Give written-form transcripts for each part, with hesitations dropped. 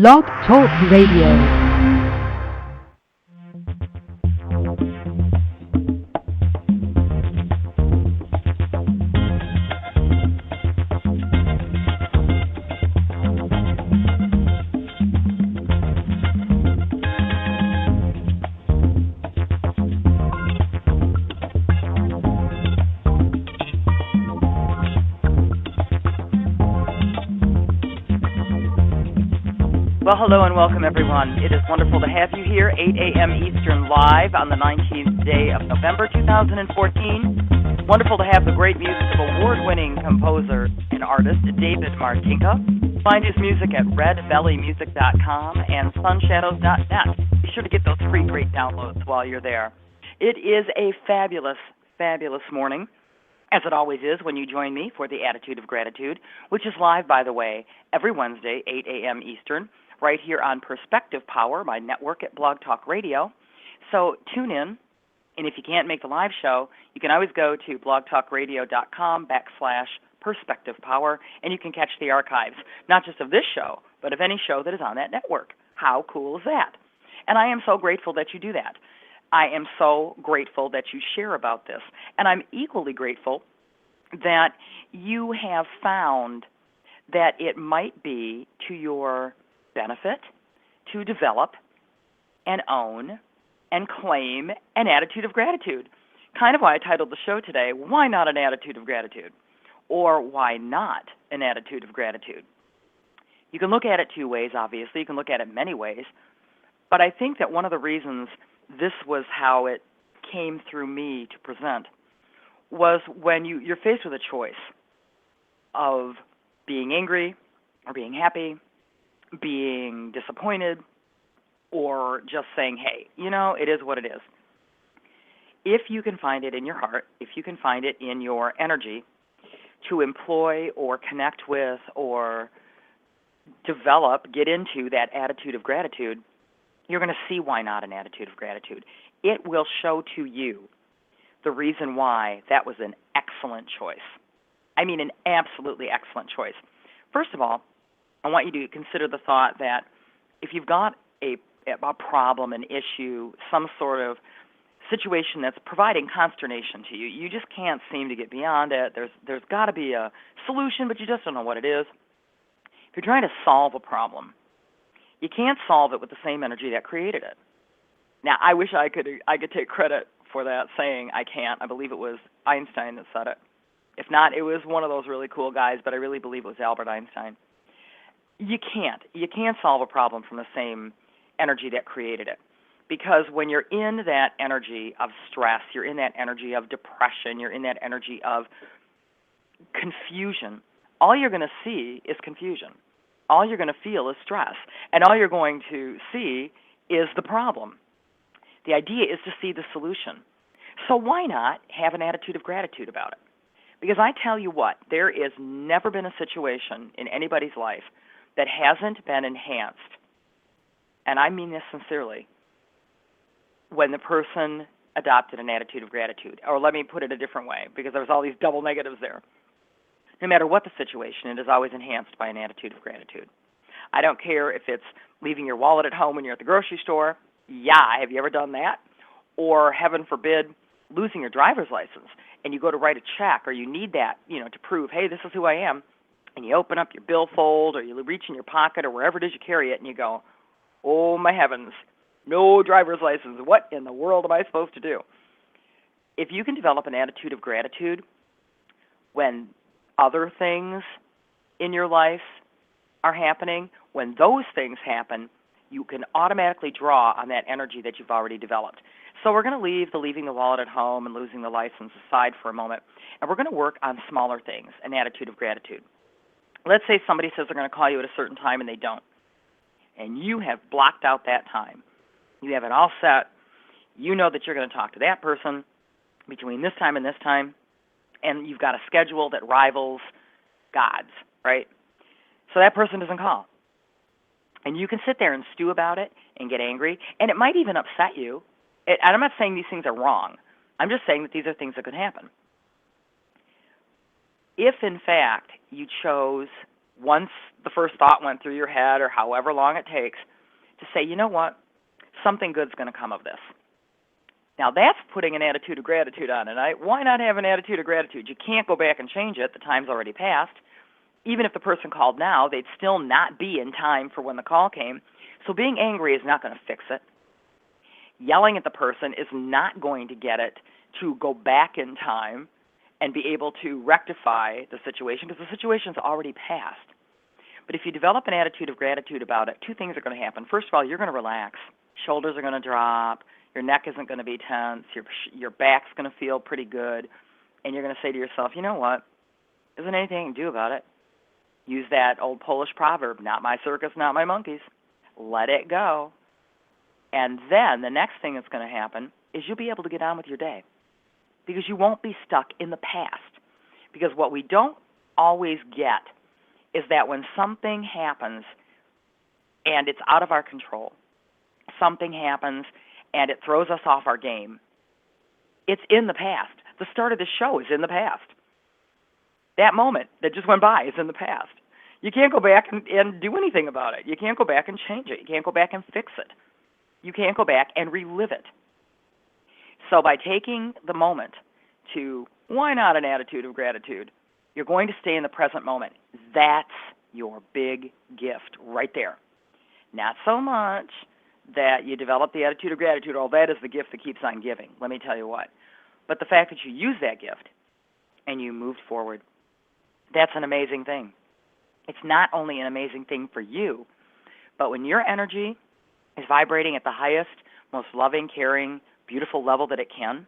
Blog Talk Radio. Well, hello and welcome, everyone. It is wonderful to have you here, 8 a.m. Eastern, live on the 19th day of November 2014. Wonderful to have the great music of award-winning composer and artist David Martinka. Find his music at redbellymusic.com and sunshadows.net. Be sure to get those free great downloads while you're there. It is a fabulous, fabulous morning, as it always is when you join me for the Attitude of Gratitude, which is live, by the way, every Wednesday, 8 a.m. Eastern, right here on Perspective Power, my network at Blog Talk Radio. So tune in, and if you can't make the live show, you can always go to blogtalkradio.com/Perspective Power, and you can catch the archives, not just of this show, but of any show that is on that network. How cool is that? And I am so grateful that you do that. I am so grateful that you share about this. And I'm equally grateful that you have found that it might be to your benefit to develop and own and claim an attitude of gratitude. Kind of why I titled the show today, Why Not an Attitude of Gratitude? Or Why Not an Attitude of Gratitude? You can look at it two ways, obviously. You can look at it many ways. But I think that one of the reasons this was how it came through me to present was when you're faced with a choice of being angry or being happy, being disappointed, or just saying, hey, it is what it is. If you can find it in your heart, if you can find it in your energy to employ or connect with or develop, get into that attitude of gratitude, you're going to see why not an attitude of gratitude. It will show to you the reason why that was an excellent choice. I mean, an absolutely excellent choice. First of all, I want you to consider the thought that if you've got a problem, an issue, some sort of situation that's providing consternation to you, you just can't seem to get beyond it. There's got to be a solution, but you just don't know what it is. If you're trying to solve a problem, you can't solve it with the same energy that created it. Now, I wish I could take credit for that saying. I can't. I believe it was Einstein that said it. If not, it was one of those really cool guys, but I really believe it was Albert Einstein. You can't solve a problem from the same energy that created it. Because when you're in that energy of stress, you're in that energy of depression, you're in that energy of confusion, all you're going to see is confusion. All you're going to feel is stress. And all you're going to see is the problem. The idea is to see the solution. So why not have an attitude of gratitude about it? Because I tell you what, there has never been a situation in anybody's life that hasn't been enhanced, and I mean this sincerely, when the person adopted an attitude of gratitude. Or let me put it a different way, because there's all these double negatives there. No matter what the situation, it is always enhanced by an attitude of gratitude. I don't care if it's leaving your wallet at home when you're at the grocery store. Yeah, have you ever done that? Or, heaven forbid, losing your driver's license, and you go to write a check, or you need that, to prove, hey, this is who I am, and you open up your billfold, or you reach in your pocket, or wherever it is you carry it, and you go, oh, my heavens, no driver's license. What in the world am I supposed to do? If you can develop an attitude of gratitude when other things in your life are happening, when those things happen, you can automatically draw on that energy that you've already developed. So we're going to leave the leaving the wallet at home and losing the license aside for a moment, and we're going to work on smaller things, an attitude of gratitude. Let's say somebody says they're going to call you at a certain time and they don't, and you have blocked out that time. You have it all set. You know that you're going to talk to that person between this time and this time, and you've got a schedule that rivals God's, right? So that person doesn't call. And you can sit there and stew about it and get angry, and it might even upset you. And I'm not saying these things are wrong. I'm just saying that these are things that could happen. If, in fact, you chose once the first thought went through your head or however long it takes, to say, you know what, something good's going to come of this. Now, that's putting an attitude of gratitude on it. Why not have an attitude of gratitude? You can't go back and change it. The time's already passed. Even if the person called now, they'd still not be in time for when the call came. So being angry is not going to fix it. Yelling at the person is not going to get it to go back in time and be able to rectify the situation, because the situation's already passed. But if you develop an attitude of gratitude about it, two things are going to happen. First of all, you're going to relax. Shoulders are going to drop. Your neck isn't going to be tense. Your back's going to feel pretty good. And you're going to say to yourself, you know what? Isn't anything you can do about it? Use that old Polish proverb, not my circus, not my monkeys. Let it go. And then the next thing that's going to happen is you'll be able to get on with your day, because you won't be stuck in the past. Because what we don't always get is that when something happens and it's out of our control, something happens and it throws us off our game, it's in the past. The start of the show is in the past. That moment that just went by is in the past. You can't go back and do anything about it. You can't go back and change it. You can't go back and fix it. You can't go back and relive it. So by taking the moment to, why not an attitude of gratitude, you're going to stay in the present moment. That's your big gift right there. Not so much that you develop the attitude of gratitude, oh, that is the gift that keeps on giving. Let me tell you what. But the fact that you use that gift and you moved forward, that's an amazing thing. It's not only an amazing thing for you, but when your energy is vibrating at the highest, most loving, caring, beautiful level that it can,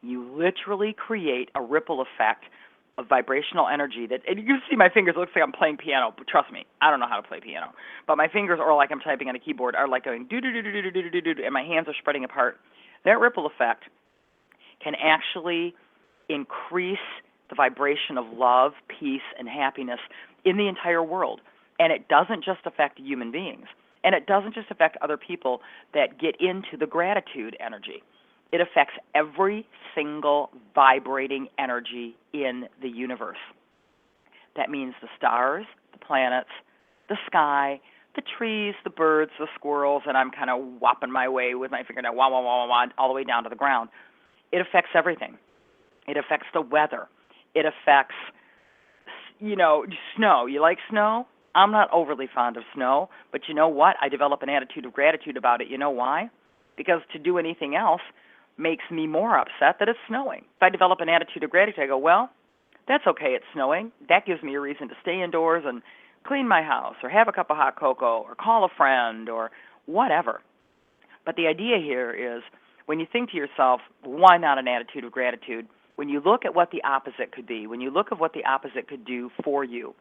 you literally create a ripple effect of vibrational energy that, and you see my fingers, it looks like I'm playing piano, but trust me, I don't know how to play piano. But my fingers are like I'm typing on a keyboard, are like going do-do-do-do-do-do-do-do, and my hands are spreading apart. That ripple effect can actually increase the vibration of love, peace, and happiness in the entire world. And it doesn't just affect human beings. And it doesn't just affect other people that get into the gratitude energy. It affects every single vibrating energy in the universe. That means the stars, the planets, the sky, the trees, the birds, the squirrels, and I'm kind of whopping my way with my finger now, wah, wah, wah, wah, wah, all the way down to the ground. It affects everything. It affects the weather. It affects, snow. You like snow? I'm not overly fond of snow, but you know what? I develop an attitude of gratitude about it. You know why? Because to do anything else makes me more upset that it's snowing. If I develop an attitude of gratitude, I go, well, that's okay, it's snowing. That gives me a reason to stay indoors and clean my house or have a cup of hot cocoa or call a friend or whatever. But the idea here is when you think to yourself, why not an attitude of gratitude? When you look at what the opposite could be, when you look at what the opposite could do for you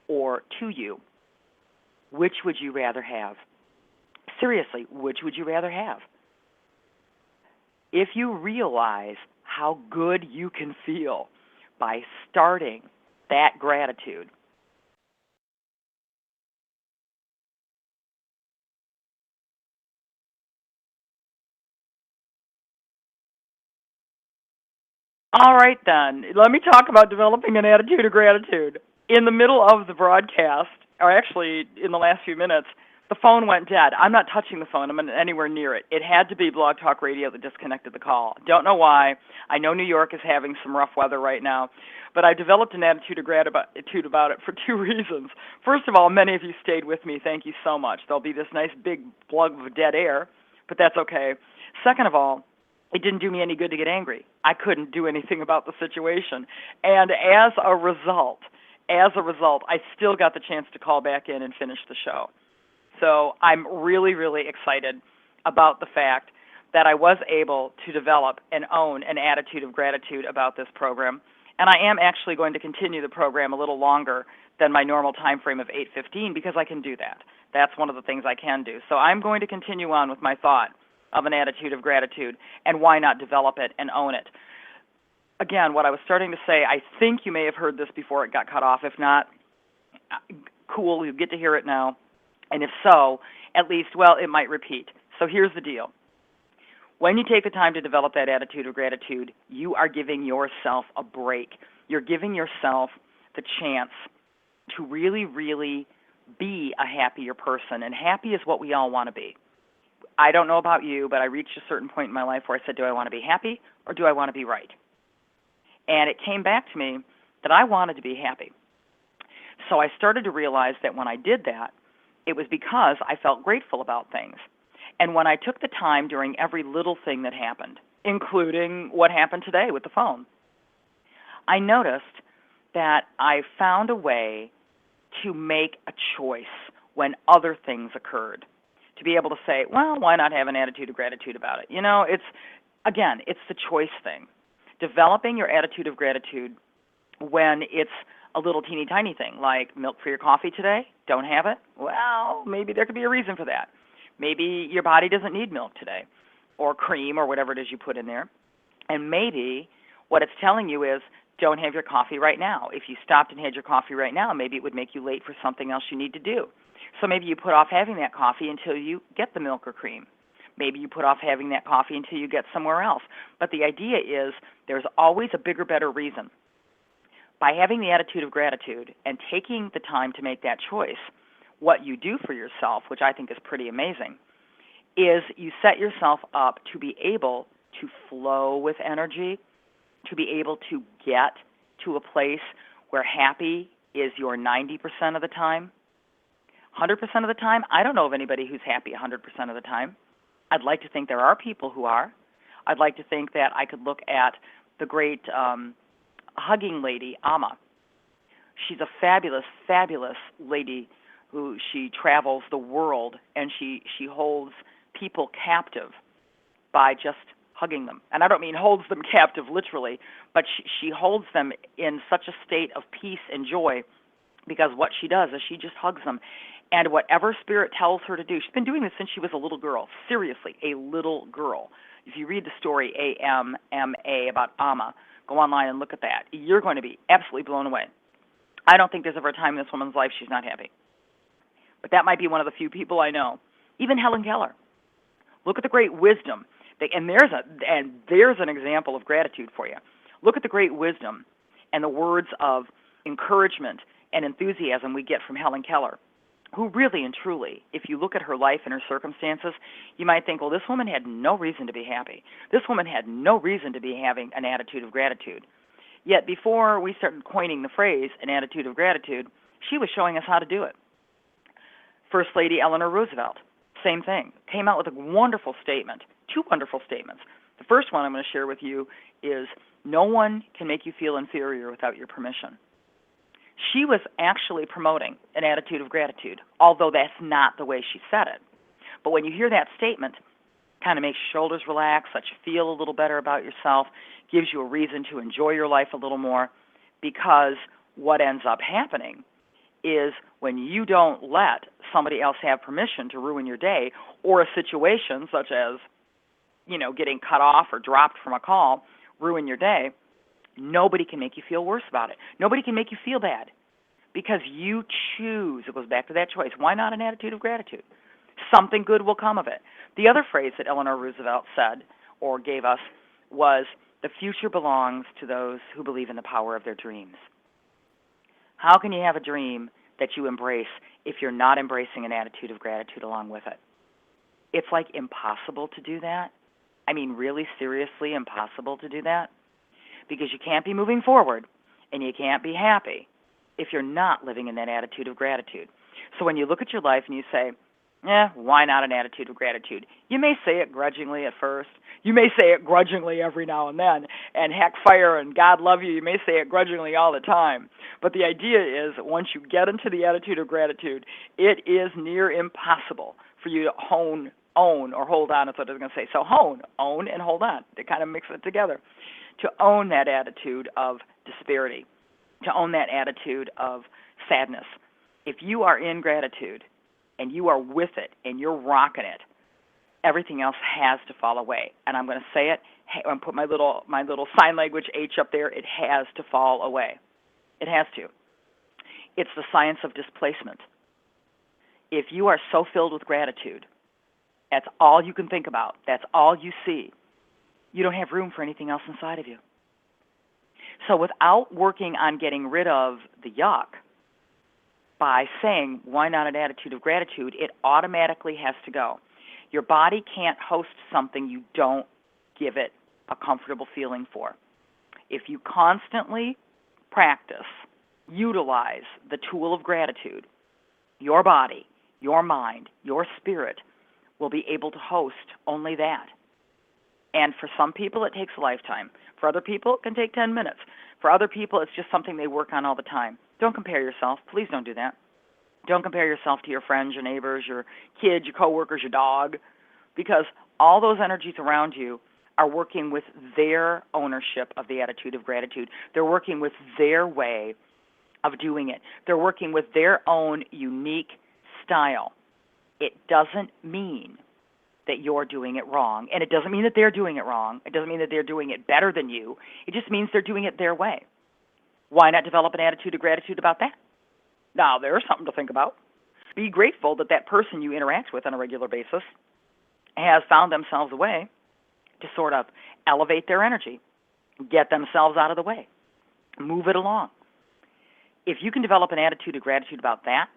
or to you, which would you rather have? Seriously, which would you rather have? If you realize how good you can feel by starting that gratitude, all right then, let me talk about developing an attitude of gratitude. In the middle of the broadcast, or actually in the last few minutes, the phone went dead. I'm not touching the phone. I'm not anywhere near it. It had to be Blog Talk Radio that disconnected the call. Don't know why. I know New York is having some rough weather right now, but I developed an attitude of gratitude about it for two reasons. First of all, many of you stayed with me. Thank you so much. There'll be this nice big plug of dead air, but that's okay. Second of all, it didn't do me any good to get angry. I couldn't do anything about the situation. And as a result, I still got the chance to call back in and finish the show. So I'm really, really excited about the fact that I was able to develop and own an attitude of gratitude about this program. And I am actually going to continue the program a little longer than my normal time frame of 8:15 because I can do that. That's one of the things I can do. So I'm going to continue on with my thought of an attitude of gratitude, and why not develop it and own it? Again, what I was starting to say, I think you may have heard this before it got cut off. If not, cool, you get to hear it now. And if so, at least, well, it might repeat. So here's the deal. When you take the time to develop that attitude of gratitude, you are giving yourself a break. You're giving yourself the chance to really, really be a happier person. And happy is what we all want to be. I don't know about you, but I reached a certain point in my life where I said, do I want to be happy or do I want to be right? And it came back to me that I wanted to be happy. So I started to realize that when I did that, it was because I felt grateful about things. And when I took the time during every little thing that happened, including what happened today with the phone, I noticed that I found a way to make a choice when other things occurred, to be able to say, well, why not have an attitude of gratitude about it? You know, it's the choice thing. Developing your attitude of gratitude when it's a little teeny tiny thing, like milk for your coffee today, don't have it? Well, maybe there could be a reason for that. Maybe your body doesn't need milk today, or cream, or whatever it is you put in there. And maybe what it's telling you is, don't have your coffee right now. If you stopped and had your coffee right now, maybe it would make you late for something else you need to do. So maybe you put off having that coffee until you get the milk or cream. Maybe you put off having that coffee until you get somewhere else. But the idea is there's always a bigger, better reason. By having the attitude of gratitude and taking the time to make that choice, what you do for yourself, which I think is pretty amazing, is you set yourself up to be able to flow with energy, to be able to get to a place where happy is your 90% of the time. 100% of the time, I don't know of anybody who's happy 100% of the time. I'd like to think there are people who are. I'd like to think that I could look at the great hugging lady, Amma. She's a fabulous, fabulous lady who she travels the world, and she holds people captive by just hugging them. And I don't mean holds them captive literally, but she holds them in such a state of peace and joy, because what she does is she just hugs them. And whatever spirit tells her to do, she's been doing this since she was a little girl, seriously, a little girl. If you read the story AMMA about Amma, go online and look at that. You're going to be absolutely blown away. I don't think there's ever a time in this woman's life she's not happy. But that might be one of the few people I know. Even Helen Keller. Look at the great wisdom. And there's an example of gratitude for you. Look at the great wisdom and the words of encouragement and enthusiasm we get from Helen Keller, who really and truly, if you look at her life and her circumstances, you might think, well, this woman had no reason to be happy. This woman had no reason to be having an attitude of gratitude. Yet before we started coining the phrase, an attitude of gratitude, she was showing us how to do it. First Lady Eleanor Roosevelt, same thing, came out with a wonderful statement, two wonderful statements. The first one I'm going to share with you is, no one can make you feel inferior without your permission. She was actually promoting an attitude of gratitude, although that's not the way she said it. But when you hear that statement, it kind of makes your shoulders relax, lets you feel a little better about yourself, gives you a reason to enjoy your life a little more, because what ends up happening is when you don't let somebody else have permission to ruin your day, or a situation such as, getting cut off or dropped from a call, ruin your day, nobody can make you feel worse about it. Nobody can make you feel bad, because you choose. It goes back to that choice. Why not an attitude of gratitude? Something good will come of it. The other phrase that Eleanor Roosevelt said or gave us was, the future belongs to those who believe in the power of their dreams. How can you have a dream that you embrace if you're not embracing an attitude of gratitude along with it? It's like impossible to do that. I mean, really seriously impossible to do that, because you can't be moving forward and you can't be happy if you're not living in that attitude of gratitude. So when you look at your life and you say, why not an attitude of gratitude? You may say it grudgingly at first. You may say it grudgingly every now and then, and heck fire and God love you, you may say it grudgingly all the time. But the idea is that once you get into the attitude of gratitude, it is near impossible for you to own, or hold on, that's what I was going to say. So own, and hold on. To kind of mix it together. To own that attitude of disparity, to own that attitude of sadness. If you are in gratitude and you are with it and you're rocking it, everything else has to fall away. And I'm going to say it. I'm going to put my little sign language H up there. It has to fall away. It has to. It's the science of displacement. If you are so filled with gratitude, that's all you can think about, that's all you see, you don't have room for anything else inside of you. So without working on getting rid of the yuck, by saying, why not an attitude of gratitude, it automatically has to go. Your body can't host something you don't give it a comfortable feeling for. If you constantly practice, utilize the tool of gratitude, your body, your mind, your spirit will be able to host only that. And for some people, it takes a lifetime. For other people, it can take 10 minutes. For other people, it's just something they work on all the time. Don't compare yourself. Please don't do that. Don't compare yourself to your friends, your neighbors, your kids, your coworkers, your dog, because all those energies around you are working with their ownership of the attitude of gratitude. They're working with their way of doing it. They're working with their own unique style. It doesn't mean that you're doing it wrong, and it doesn't mean that they're doing it wrong. It doesn't mean that they're doing it better than you. It just means they're doing it their way. Why not develop an attitude of gratitude about that? Now, there's something to think about. Be grateful that that person you interact with on a regular basis has found themselves a way to sort of elevate their energy, get themselves out of the way, move it along. If you can develop an attitude of gratitude about that,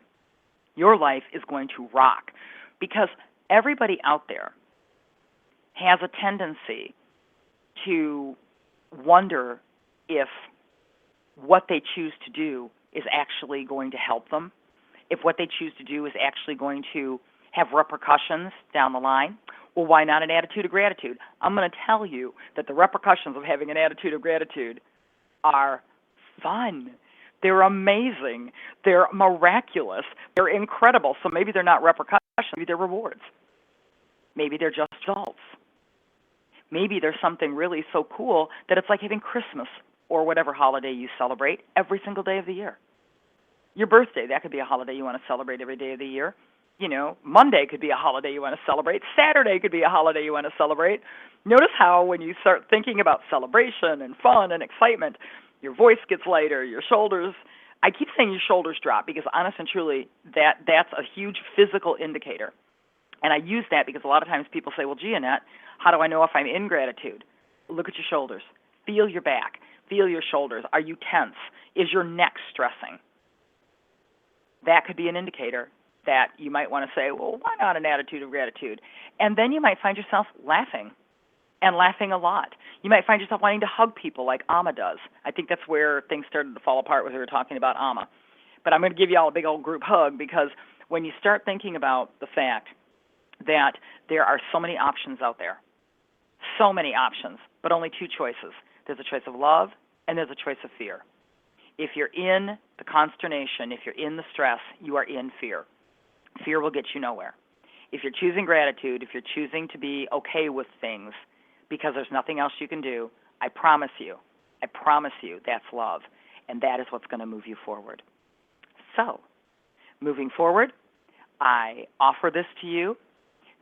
your life is going to rock, because everybody out there has a tendency to wonder if what they choose to do is actually going to help them, if what they choose to do is actually going to have repercussions down the line. Well, why not an attitude of gratitude? I'm going to tell you that the repercussions of having an attitude of gratitude are fun. They're amazing. They're miraculous. They're incredible. So maybe they're not repercussions. Maybe they're rewards. Maybe they're just results. Maybe there's something really so cool that it's like having Christmas or whatever holiday you celebrate every single day of the year. Your birthday, that could be a holiday you want to celebrate every day of the year. You know, Monday could be a holiday you want to celebrate. Saturday could be a holiday you want to celebrate. Notice how when you start thinking about celebration and fun and excitement, your voice gets lighter, your shoulders, I keep saying your shoulders drop because honest and truly, that's a huge physical indicator. And I use that because a lot of times people say, well, gee, Annette, how do I know if I'm in gratitude? Look at your shoulders. Feel your back. Feel your shoulders. Are you tense? Is your neck stressing? That could be an indicator that you might want to say, well, why not an attitude of gratitude? And then you might find yourself laughing, and laughing a lot. You might find yourself wanting to hug people like Amma does. I think that's where things started to fall apart when we were talking about Amma. But I'm going to give you all a big old group hug, because when you start thinking about the fact that there are so many options out there, so many options, but only two choices. There's a choice of love, and there's a choice of fear. If you're in the consternation, if you're in the stress, you are in fear. Fear will get you nowhere. If you're choosing gratitude, if you're choosing to be okay with things because there's nothing else you can do, I promise you, that's love, and that is what's going to move you forward. So, moving forward, I offer this to you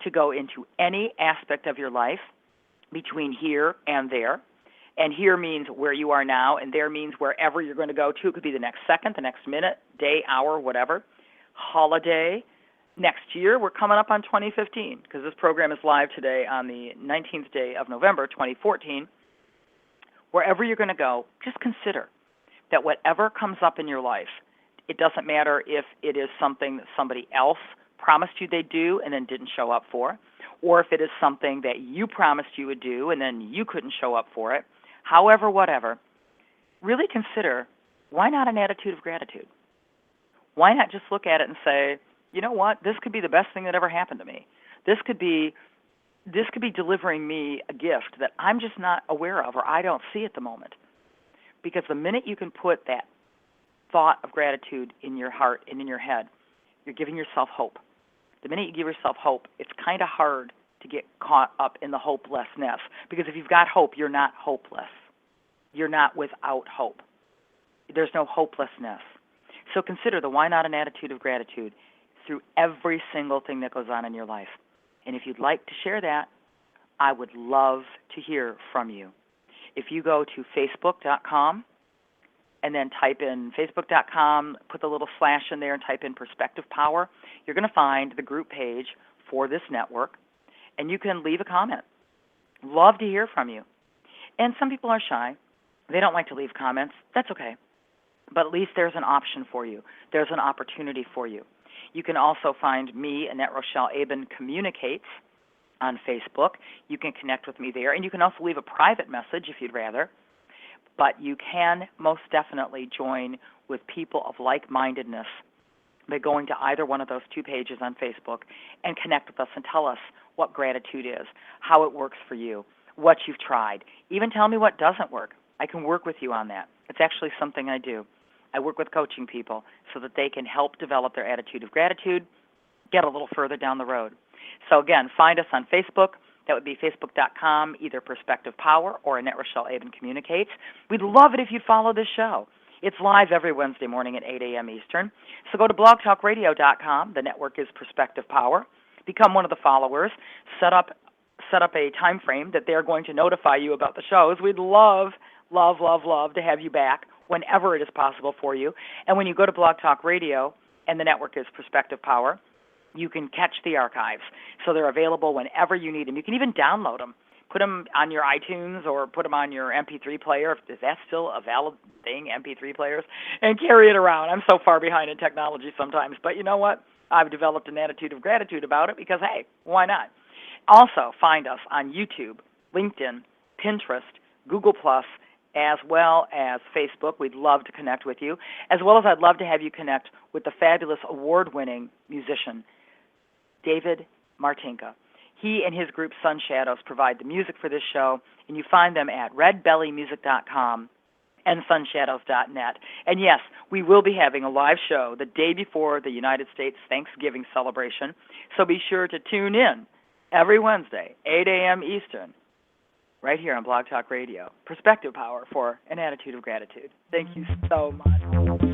to go into any aspect of your life between here and there. And here means where you are now, and there means wherever you're going to go to. It could be the next second, the next minute, day, hour, whatever. Holiday. Next year, we're coming up on 2015, because this program is live today on the 19th day of November, 2014. Wherever you're going to go, just consider that whatever comes up in your life, it doesn't matter if it is something that somebody else promised you they'd do and then didn't show up for, or if it is something that you promised you would do and then you couldn't show up for it. However, whatever, really consider, why not an attitude of gratitude? Why not just look at it and say, you know what, this could be the best thing that ever happened to me. This could be delivering me a gift that I'm just not aware of or I don't see at the moment. Because the minute you can put that thought of gratitude in your heart and in your head, you're giving yourself hope. The minute you give yourself hope, it's kind of hard to get caught up in the hopelessness. Because if you've got hope, you're not hopeless. You're not without hope. There's no hopelessness. So consider the why not an attitude of gratitude through every single thing that goes on in your life. And if you'd like to share that, I would love to hear from you. If you go to facebook.com and then type in facebook.com, put the little slash in there and type in Perspective Power, you're going to find the group page for this network, and you can leave a comment. Love to hear from you. And some people are shy. They don't like to leave comments. That's okay. but at least there's an option for you. There's an opportunity for you. You can also find me, Annette Rochelle Aben Communicates, on Facebook. You can connect with me there, and you can also leave a private message if you'd rather. But you can most definitely join with people of like-mindedness by going to either one of those two pages on Facebook and connect with us and tell us what gratitude is, how it works for you, what you've tried. Even tell me what doesn't work. I can work with you on that. It's actually something I do. I work with coaching people so that they can help develop their attitude of gratitude, get a little further down the road. So again, find us on Facebook. That would be facebook.com, either Perspective Power or Annette Rochelle Aben Communicates. We'd love it if you'd follow this show. It's live every Wednesday morning at 8 a.m. Eastern. So go to blogtalkradio.com. The network is Perspective Power. Become one of the followers. Set up a time frame that they're going to notify you about the shows. We'd love to have you back whenever it is possible for you. And when you go to Blog Talk Radio and the network is Perspective Power, you can catch the archives. So they're available whenever you need them. You can even download them. Put them on your iTunes or put them on your MP3 player. Is that still a valid thing, MP3 players? And carry it around. I'm so far behind in technology sometimes. But you know what? I've developed an attitude of gratitude about it because, hey, why not? Also, find us on YouTube, LinkedIn, Pinterest, Google+, as well as Facebook. We'd love to connect with you, as well as I'd love to have you connect with the fabulous award-winning musician, David Martinka. He and his group Sun Shadows provide the music for this show, and you find them at redbellymusic.com and sunshadows.net. And yes, we will be having a live show the day before the United States Thanksgiving celebration, so be sure to tune in every Wednesday, 8 a.m. Eastern, right here on Blog Talk Radio. Perspective Power for an attitude of gratitude. Thank you so much.